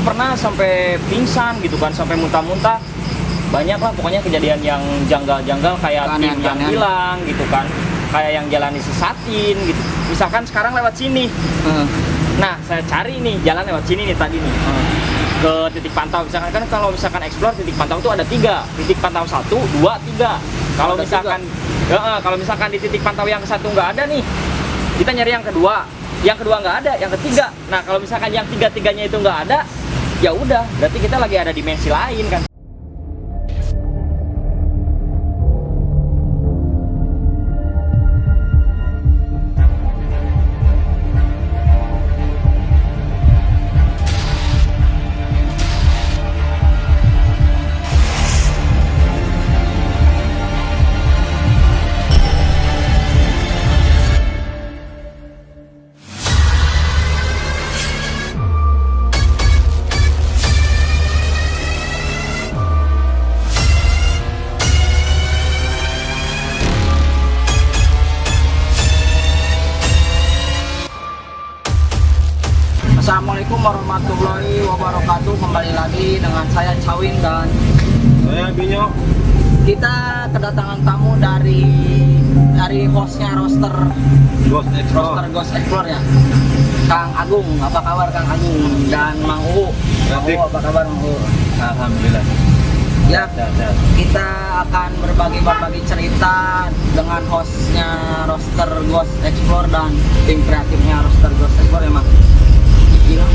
pernah sampai pingsan gitu kan, sampai muntah-muntah. Banyak lah pokoknya kejadian yang janggal-janggal kayak tim yang hilang gitu kan, kayak yang jalan disesatin gitu. Misalkan sekarang lewat sini, nah saya cari nih jalan lewat sini nih tadi nih ke titik pantau. Misalkan kan kalau misalkan explore titik pantau itu ada 3 titik pantau, 1, 2, 3. Kalau misalkan kalau misalkan di titik pantau yang satu nggak ada nih, kita nyari yang kedua nggak ada, yang ketiga. Nah kalau misalkan yang tiga-tiganya itu nggak ada, ya udah berarti kita lagi ada dimensi lain kan. Assalamualaikum warahmatullahi wabarakatuh. Kembali lagi dengan saya Cawin dan saya Binyo. Kita kedatangan tamu dari hostnya roster Ghost Explore ya, Kang Agung. Apa kabar Kang Agung? Dan Mang Uu. Mang Uu, apa kabar Mang Uu? Alhamdulillah. Ya, kita akan berbagi cerita dengan hostnya roster Ghost Explore dan tim kreatifnya roster Ghost Explore ya Mang. Gila.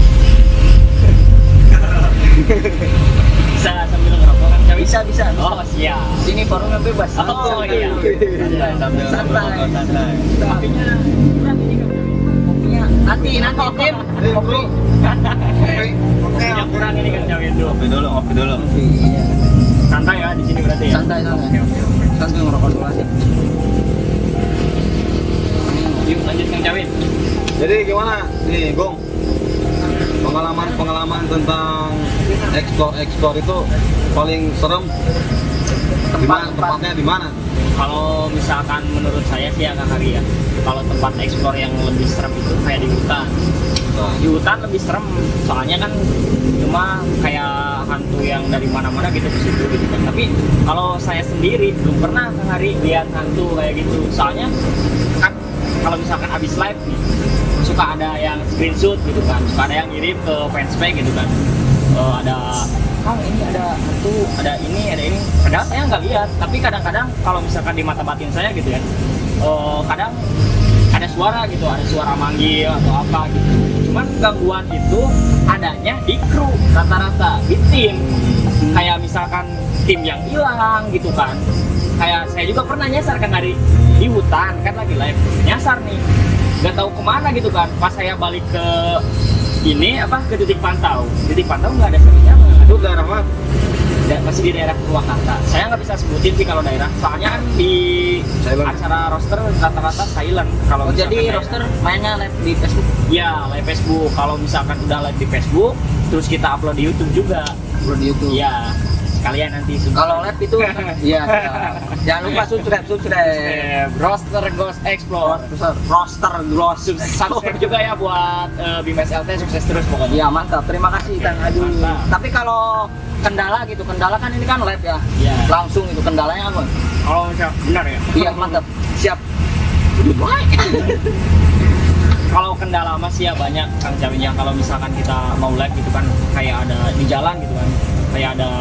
Bisa sambil ngerokok kan? Bisa. Oh siap. Sini forumnya bebas. Oh iya. Santai. Kopinya kurang ini kan? Kopinya nanti tim kopi. Kopinya kurang ini kan Cawin dulu. Ngopi dulu. Iya. Santai ya di sini berarti ya? Santai. Oke. Santai ngerokok dulu aja. Yuk lanjut Kang Cawin. Jadi gimana nih, Gong? Pengalaman tentang explore itu paling serem tempatnya di mana? Kalau misalkan menurut saya sih agak hari ya. Kalau tempat explore yang lebih serem itu kayak di hutan. Nah, Di hutan lebih serem, soalnya kan cuma kayak hantu yang dari mana-mana gitu ke situ gitu kan. Tapi kalau saya sendiri belum pernah hari lihat hantu kayak gitu. Soalnya kan kalau misalkan habis live nih, suka ada yang screenshot gitu kan, suka ada yang ngirim ke fanspage gitu kan. Ada Kang ini ada hantu, ada ini. Padahal saya nggak lihat, tapi kadang-kadang kalau misalkan di mata batin saya gitu ya, kadang ada suara gitu, ada suara manggil atau apa gitu. Cuman gangguan itu adanya di kru rata-rata, di tim. Kayak misalkan tim yang hilang gitu kan. Kayak saya juga pernah nyasar kan di hutan kan lagi live, nyasar nih, nggak tahu kemana gitu kan. Pas saya balik ke ke titik pantau nggak ada siapa. itu daerah mana? Masih di daerah Purwakarta. Saya nggak bisa sebutin sih kalau daerah, soalnya kan di acara roster rata-rata silent. Kalau Jadi roster mainnya live di Facebook. ya live Facebook. Kalau misalkan udah live di Facebook, terus kita upload di YouTube juga. Upload di YouTube. Iya, sekalian nanti Kalau live itu iya. Jangan lupa subscribe. Roster Ghost Explore. Roster Ghost Subscribe juga ya buat Bimes LT, sukses terus pokoknya. Iya, mantap. Terima kasih Kang Agung. Mantap. Tapi kalau kendala kan ini kan live ya. Iya. Langsung itu kendalanya apa? Kalau benar ya. Iya, mantap. Siap. Kalau kendala masih ya banyak Kang Cawin ya. Kalau misalkan kita mau live gitu kan, kayak ada di jalan gitu kan, kayak ada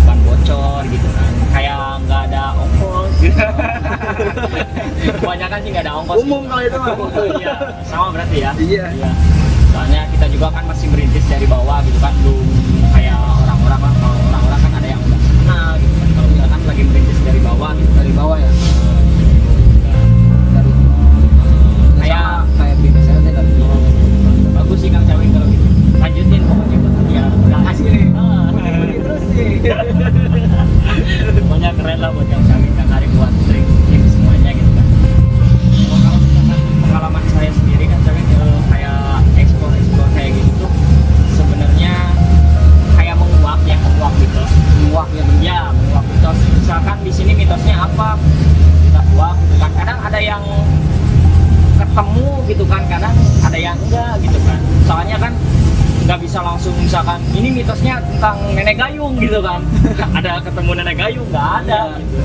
ban bocor gitu kan, kayak nggak ada ongkos gitu. Kebanyakan sih nggak ada ongkos. Umum gitu. kalau itu mah. Iya, sama berarti ya. Iya. Soalnya kita juga kan masih merintis dari bawah gitu kan, belum kayak orang-orang lah. Kalau orang-orang kan ada yang udah kenal gitu kan. Kalau misalkan lagi merintis dari bawah gitu. Dari bawah ya. Kayak BPSLT kan. bagus sih Kang Cawin kalau gitu. Lanjutin pokoknya ya, udah kasih nih. Terus nih. Pokoknya keren lah buat Kang Cawin, Kang Ari buat trik tim semuanya gitu kan. Kalau misalkan pengalaman saya sendiri kan Cawin, kayak explore kayak gitu tuh sebenarnya kayak menguak mitos. Muak ya. Ya, menguak mitos. Misalkan di sini mitosnya apa? nggak bisa langsung misalkan ini mitosnya tentang nenek gayung gitu kan. Ada ketemu nenek gayung, nggak ada. Iya. Gitu.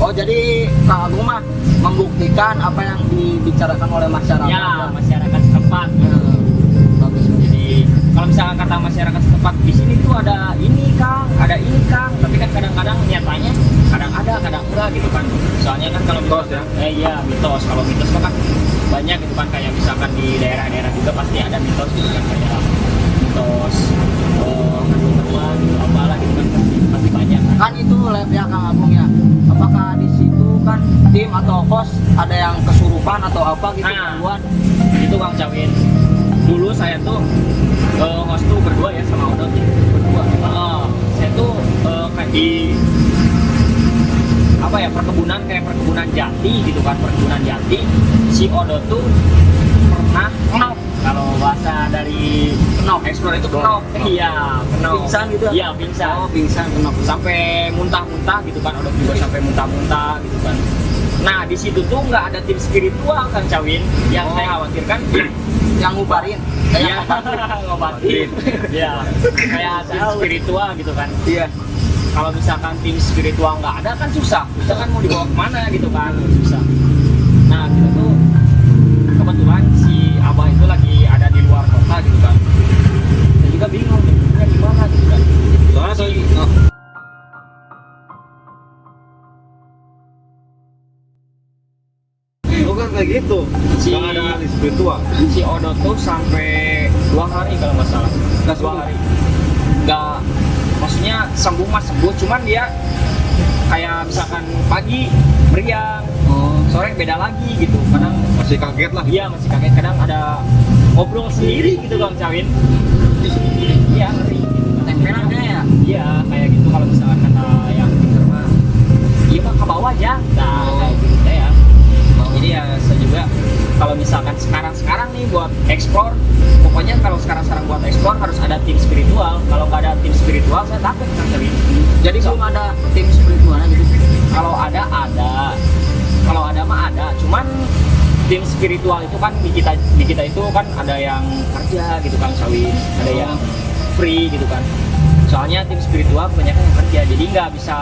Oh, jadi Kang Agung mah membuktikan apa yang dibicarakan oleh masyarakat. Ya, masyarakat setempat. Bagus. Jadi kalau misalkan kata masyarakat setempat di sini tuh ada ini Kang, ada ini Kang, tapi kan kadang-kadang nyatanya kadang ada, kadang enggak gitu kan. Soalnya kan kalau Mitos ya? iya mitos. Kalau mitos kan banyak gitu kan, kayak misalkan di daerah-daerah juga pasti ada mitos gitu kan, kayak mitos hantu-hantuan gitu apalah gitu kan, pasti banyak. Kan itu lab ya Kang Agung ya. Apakah di situ kan tim atau host ada yang kesurupan atau apa gitu Nah. gangguan? Itu Kang Cawin. Dulu saya tuh host tuh berdua ya sama Odot ya. Berdua. Saya tuh kayak di apa ya, perkebunan, kayak perkebunan jati gitu kan, perkebunan jati. Si Odot tuh pernah kenop, kalau bahasa dari kenop explore itu kenop. Iya, kenop. Pingsan gitu ya? Iya, pingsan. Oh, pingsan kenapa? Sampai muntah-muntah gitu kan, Odot juga sampai muntah-muntah gitu kan. Nah, di situ tuh nggak ada tim spiritual Kang Cawin. Yang saya khawatirkan Yang ngubarin. ya ngobatin. Ya, kayak tim spiritual gitu kan. Iya. Kalau misalkan tim spiritual nggak ada kan susah. Kita kan mau dibawa kemana gitu kan, susah. Nah, kita tuh kebetulan si Abah itu lagi ada di luar kota gitu kan. Saya juga bingung jemputnya gimana gitu kan. Soalnya tuh, lu kan kayak gitu, Si- nggak ada ahli spiritual. Si Odot tuh sampai 2 hari kalau nggak salah. Nggak 2 sembuh? hari. Nggak, maksudnya sembuh mah sembuh, cuman dia kayak misalkan pagi meriang, sore beda lagi gitu. Kadang Masih kaget lah. iya masih kaget, kadang ada ngobrol sendiri gitu Kang Cawin. Iya, ngeri. Tempelannya ya. Iya, kayak gitu kalau misalkan kata yang pinter mah. Iya mah ke bawah aja. Nah, kayak gitu ya. Jadi ya saya juga kalau misalkan sekarang nih buat explore, pokoknya kalau sekarang buat explore harus ada tim spiritual. Kalau nggak ada tim spiritual saya takut Kang Cawin. Jadi belum ada tim spiritualnya gitu. Kalau ada. Kalau ada mah ada. Cuman tim spiritual itu kan di kita itu kan ada yang kerja gitu kan Cawin, ada yang free gitu kan. Soalnya tim spiritual kebanyakan yang kerja, jadi nggak bisa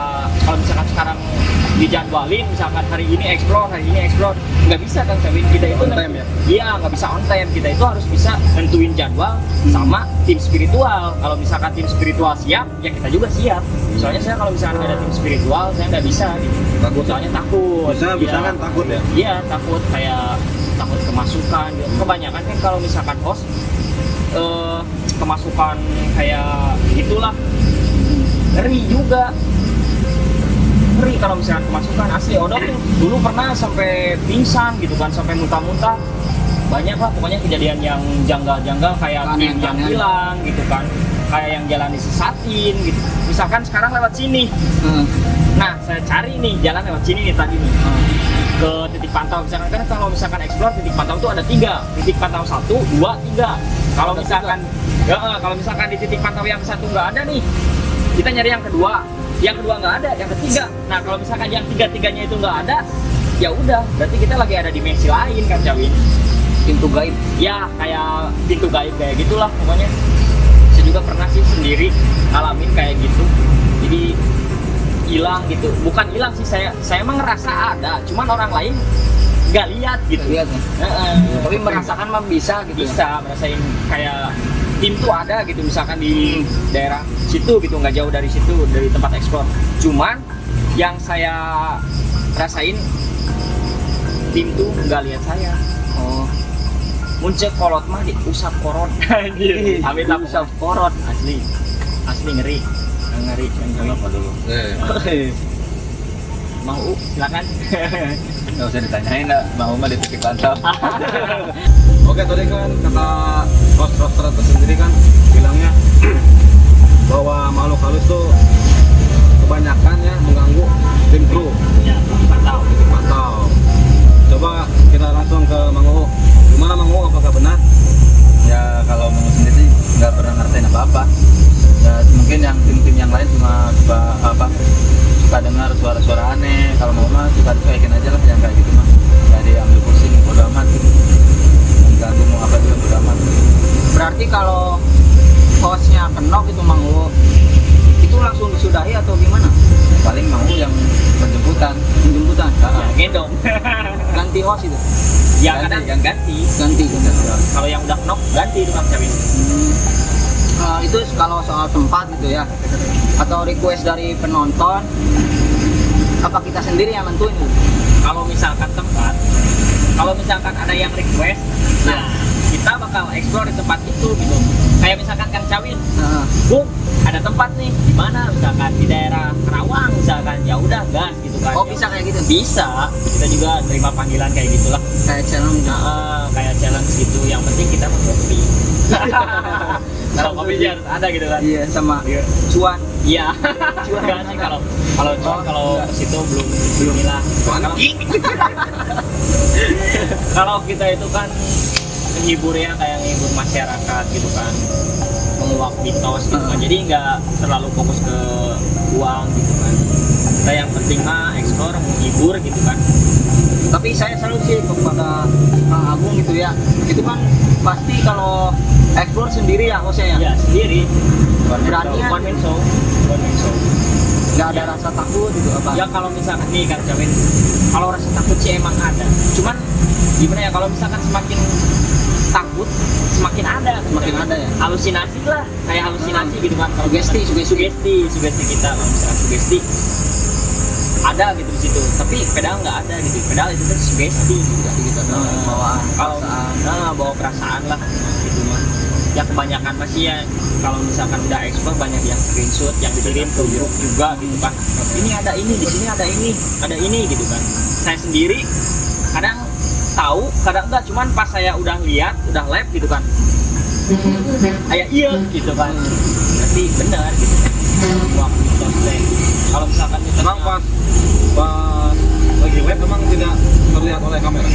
kalau misalkan sekarang dijadwalin misalkan hari ini explore, nggak bisa kan Cawin. Kita itu On time ya? Iya, nggak bisa on time. Kita itu harus bisa nentuin jadwal sama tim spiritual. Kalau misalkan tim spiritual siap, ya kita juga siap. Soalnya saya kalau misalkan ada tim spiritual, saya nggak bisa gitu. Takut. Soalnya takut. Bisa Iya. kan takut ya. Iya, takut kayak takut kemasukan gitu. Kebanyakan kan kalau misalkan host kemasukan kayak gitulah, ngeri juga. Ngeri kalau misalkan kemasukan asli. Odot tuh dulu pernah sampai pingsan gitu kan, sampai muntah-muntah. Banyak lah pokoknya kejadian yang janggal-janggal, kayak tim yang Aneh-aneh. hilang gitu kan, kayak yang jalan disesatin gitu. Misalkan sekarang lewat sini, nah saya cari nih jalan lewat sini nih tadi nih ke titik pantau. Misalkan kan kalau misalkan explore titik pantau itu ada 3 titik pantau, 1, 2, 3. Kalau Ada misalkan kalau misalkan di titik pantau yang 1 nggak ada nih, kita nyari yang kedua nggak ada, yang ketiga. Nah kalau misalkan yang 3-3-nya itu nggak ada, ya udah berarti kita lagi ada dimensi lain kan Cawin. Pintu gaib. Ya kayak pintu gaib kayak gitulah pokoknya. Saya juga pernah sih sendiri ngalamin kayak gitu, jadi hilang gitu. Bukan hilang sih, saya emang ngerasa ada, cuman orang lain nggak lihat gitu. Lihat ya. Heeh. Tapi merasakan mah bisa gitu. Bisa merasain kayak tim tuh ada gitu, misalkan di daerah situ gitu, nggak jauh dari situ, dari tempat explore. Cuman yang saya rasain tim tuh nggak lihat saya. Oh. Muncul kolot mah diusap korot. Anjir. Amit usap korot asli ngeri. Ngeri Apa dulu? Mau silakan. Nggak usah ditanyain, Bang Uma di titik pantau. Oke, tadi kan kata roster itu sendiri kan bilangnya bahwa makhluk halus tuh kebanyakan ya mengganggu tim kru Ya, pantau. titik pantau. Coba kita langsung ke Mang Uu. Gimana Mang Uu, apakah benar? Ya kalau mau sendiri sih nggak pernah ngertiin apa-apa. Ya mungkin yang tim-tim yang lain cuma suka dengar suara-suara aneh. Kalau mau mah suka dicuekin aja lah, yang kayak gitu mah. Nggak diambil pusing, bodo amat gitu. Yang ganggu mau apa juga bodo amat. Berarti kalau misalnya kenok itu Mang Uwo, itu langsung disudahi atau gimana? Paling mau yang penjemputan. Penjemputan? Ya, gendong. Ganti host itu? Ya kadang yang ganti. Ganti. Kalau yang udah knock ganti tukang cawin. Itu kalau soal tempat gitu ya, atau request dari penonton, apa kita sendiri yang nentuin? Kalau misalkan tempat, kalau misalkan ada yang request, nah kita bakal explore di tempat itu gitu. Kayak misalkan Kang Cawin, Bung, ada tempat nih di mana misalkan di daerah Karawang misalkan, ya udah gas gitu kan. Oh bisa kayak gitu? Bisa, kita juga terima panggilan kayak gitulah. Kayak challenge. Kayak challenge gitu. Yang penting kita mau kopi. Kalau kopi sih harus ada gitu kan. Iya, sama cuan. Iya. Enggak sih kalau kalau ke situ belum lah. Kalau kita itu kan menghibur ya, kayak menghibur masyarakat gitu kan, menguak mitos gitu kan, jadi nggak terlalu fokus ke uang gitu kan. Kita yang penting mah explore, menghibur gitu kan. Tapi saya selalu sih kepada Kang Agung gitu ya, itu kan pasti kalau explore sendiri ya hostnya ya? Ya sendiri, Berani one man show. Nggak ada rasa takut gitu apa? Ya kalau misalkan nih Kang Cawin, kalau rasa takut sih emang ada, cuman gimana ya, kalau misalkan semakin takut semakin ada ya, halusinasi lah, kayak halusinasi gitu kan. Kalau Sugesti kita, kalau misalkan sugesti ada gitu di situ, tapi pedal nggak ada gitu. Pedal itu kan sugesti gitu. Bawaan Kalau bawa perasaan lah gitu mah. Ya kebanyakan masih ya, kalau misalkan udah ekspor banyak yang screenshot yang dikirim ke grup juga gitu kan. Ini ada ini, di sini ada ini gitu kan. Saya sendiri kadang tahu, kadang enggak, cuman pas saya udah lihat, udah live gitu kan, kayak iya gitu kan, berarti benar gitu kan. Waktu mitos teh, kalau misalkan Emang pas lagi web memang tidak terlihat oleh kamera.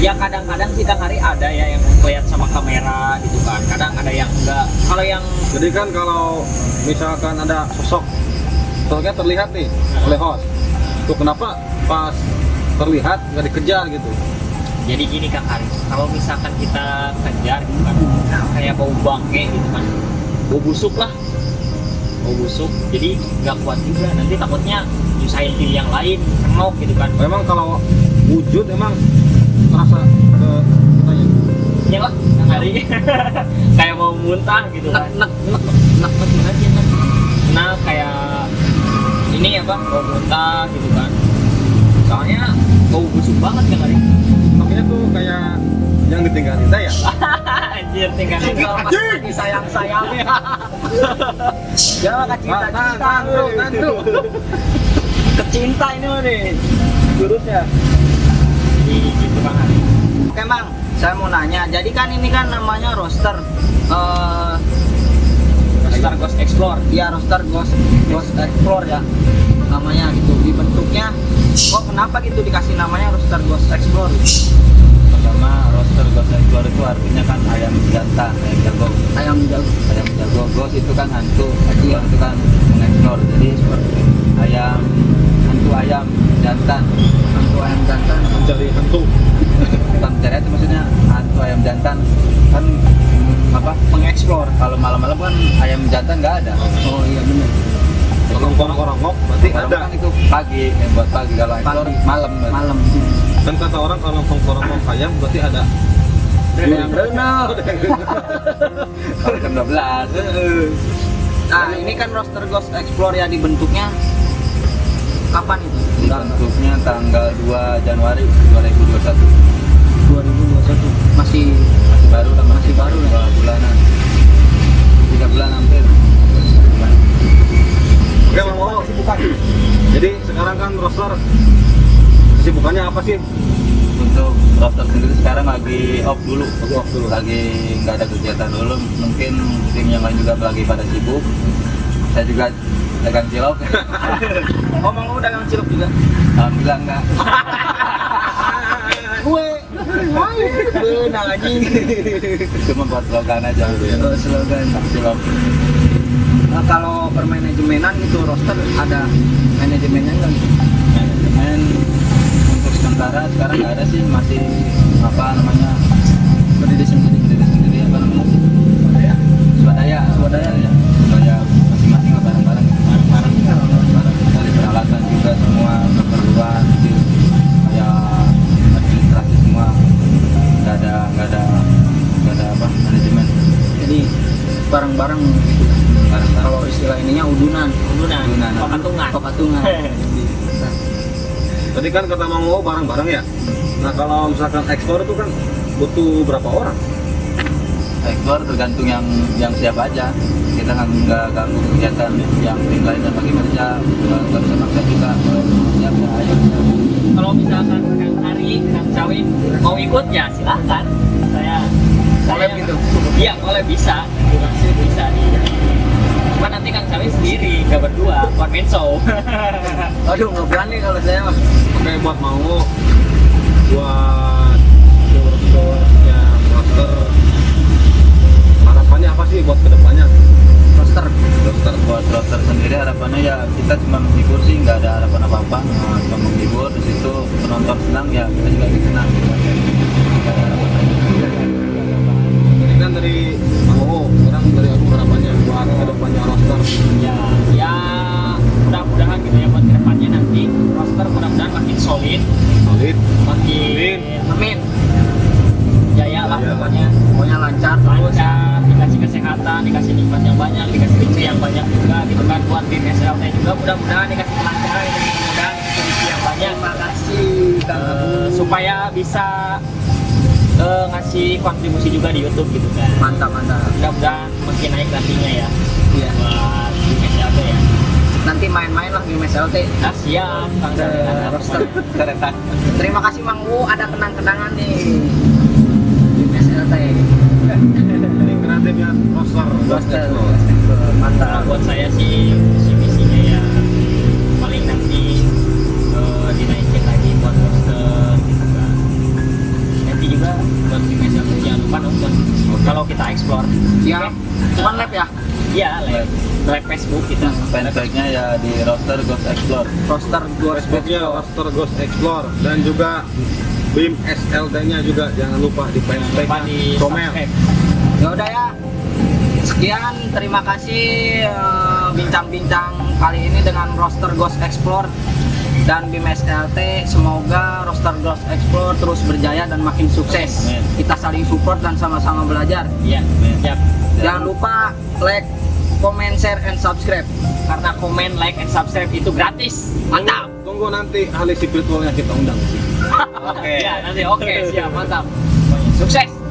Ya kadang-kadang kita hari ada ya yang lihat sama kamera gitu kan, kadang ada yang enggak. Kalau yang Jadi kan kalau misalkan ada sosok terlihat nih oleh host, itu kenapa pas terlihat nggak dikejar gitu? jadi gini Kang Ari, kalau misalkan kita kejar gitu kan, kayak bau bangke gitu kan, bau busuk lah, bau busuk, jadi nggak kuat juga, nanti takutnya nyusahin tim yang lain, kenok gitu kan. Memang kalau wujud emang terasa ke kitanya. Ya lah Kang Ari, kayak mau muntah gitu kan. nek gimana sih? Nah kayak ini apa, mau muntah gitu kan, soalnya bau busuk banget Kang Ari. Makanya tuh kayak yang ditinggalin saya. Anjir, tinggalin Sayang-sayangnya. Jangan kecinta-cinta bro. Kecinta ini nih jurusnya. gitu Kang Ari. Oke Mang, saya mau nanya, jadi kan ini kan namanya roster Roster Ghost Explore. ya roster Ghost Explore ya namanya gitu, dibentuknya kok kenapa gitu dikasih namanya roster Ghost Explore? Pertama, roster Ghost Explore itu artinya kan ayam jantan, ayam jago. Ghost itu kan hantu, Explore itu kan mengeksplor. Jadi seperti hantu ayam jantan. Mencari hantu. Bukan mencari itu, maksudnya hantu ayam jantan kan Mengeksplor. kalau malam-malam kan ayam jantan nggak ada. Oh iya benar. Kalau korong-korong berarti Orang ada. kan itu pagi, yang buat pagi, kalau explore malam. Dan kata orang kalau korong ayam berarti ada. Benar. Kalau jam 12. Nah ini kan roster Ghost Explore ya, dibentuknya kapan itu? Bentuknya tanggal 2 Januari 2021. 2021 masih Baru lah, masih baru lah, 2 bulanan, 3 bulan hampir. Oke Bang Mo. Jadi sekarang kan roster kesibukannya apa sih? Untuk roster sendiri sekarang lagi off dulu, lagi nggak ada kegiatan dulu. Mungkin tim yang lain juga lagi pada sibuk. Saya juga dagang cilok. Oh Mang Uwo dagang cilok juga? Alhamdulillah enggak. Gue benar anjing. Cuma buat slogan aja. Slogan Cilok. Nah, kalau permanajemenan gitu roster ada manajemennya nggak? Manajemen untuk sementara sekarang nggak ada sih, masih berdiri sendiri apa namanya, swadaya ada ya supaya masing-masing lah bareng-bareng bareng-bareng dari peralatan juga semua keperluan gitu kayak administrasi semua nggak ada apa manajemen Jadi bareng-bareng bareng-bareng. kalau istilah ininya udunan Udunan, Udunan. patungan. patungan. Tadi kan kata Mang Uwo bareng-bareng ya. Nah kalau misalkan ekspor itu kan butuh berapa orang? Ekspor tergantung yang siap aja. Kita nggak ganggu kegiatan yang tim lain yang bagi kerja, nggak bisa maksa juga. Kalau siap ya ayo. Kalau misalkan Kang Hari, Kang Cawin mau ikut ya silahkan. Collab gitu? Iya, collab bisa. Bisa nih. Cuma nanti Kang Cawin sendiri, nggak berdua, one man show. Aduh, nggak berani kalau saya mah. Oke buat Mang Uwo, buat store-store-nya roster, harapannya apa sih buat kedepannya? Roster. Roster buat roster sendiri harapannya ya kita cuma menghibur sih, nggak ada harapan apa-apa. Cuma menghibur, di situ penonton senang ya kita juga ikut senang. Nggak ada harapan lain. Jadi kan dari Mang Uwo, orang dari aku harapannya buat kedepannya roster. Ya mudah-mudahan gitu ya buat kedepannya nanti roster mudah-mudahan makin solid, Solid. makin amin. Jaya lah Jaya. pokoknya. Pokoknya lancar terus. Lancar, dikasih kesehatan, dikasih nikmat yang banyak, dikasih rezeki yang banyak juga gitu kan buat tim SLT juga mudah-mudahan dikasih kelancaran, mudah-mudahan dikasih rezeki yang banyak. Terima kasih Kang Agung. Supaya bisa ngasih kontribusi juga di YouTube gitu kan. Mantap. Mudah-mudahan makin naik nantinya ya Iya. buat tim SLT ya. Nanti main-main lah di MSLT. Ah, siap, Kang Ke Cawin. roster. Keretan. Terima kasih Mang Uwo, ada kenang-kenangan nih di MSLT. Jadi kreatifnya roster. Roster. Nah, Mantap. buat saya sih misinya ya paling nanti dinaikin lagi buat roster gitu kan. Nanti juga buat tim SLT jangan lupa nonton kalau kita explore. Siap. Cuman lab ya? Iya, live Facebook kita. Fanpage-nya ya di roster Ghost Explore. Roster dua Facebooknya roster Ghost Explore dan juga BIM SLT-nya juga jangan lupa di Lupa fanpage di Comel. subscribe. Ya udah ya. Sekian, terima kasih bincang-bincang kali ini dengan roster Ghost Explore dan BIM SLT. Semoga roster Ghost Explore terus berjaya dan makin sukses. Amin. Kita saling support dan sama-sama belajar. Iya, siap. Jangan lupa like, comment, share, and subscribe. Karena komen, like, and subscribe itu gratis. Mantap. Tunggu nanti ahli spiritualnya kita undang. Oke. Ya, nanti oke, siap, mantap. Sukses.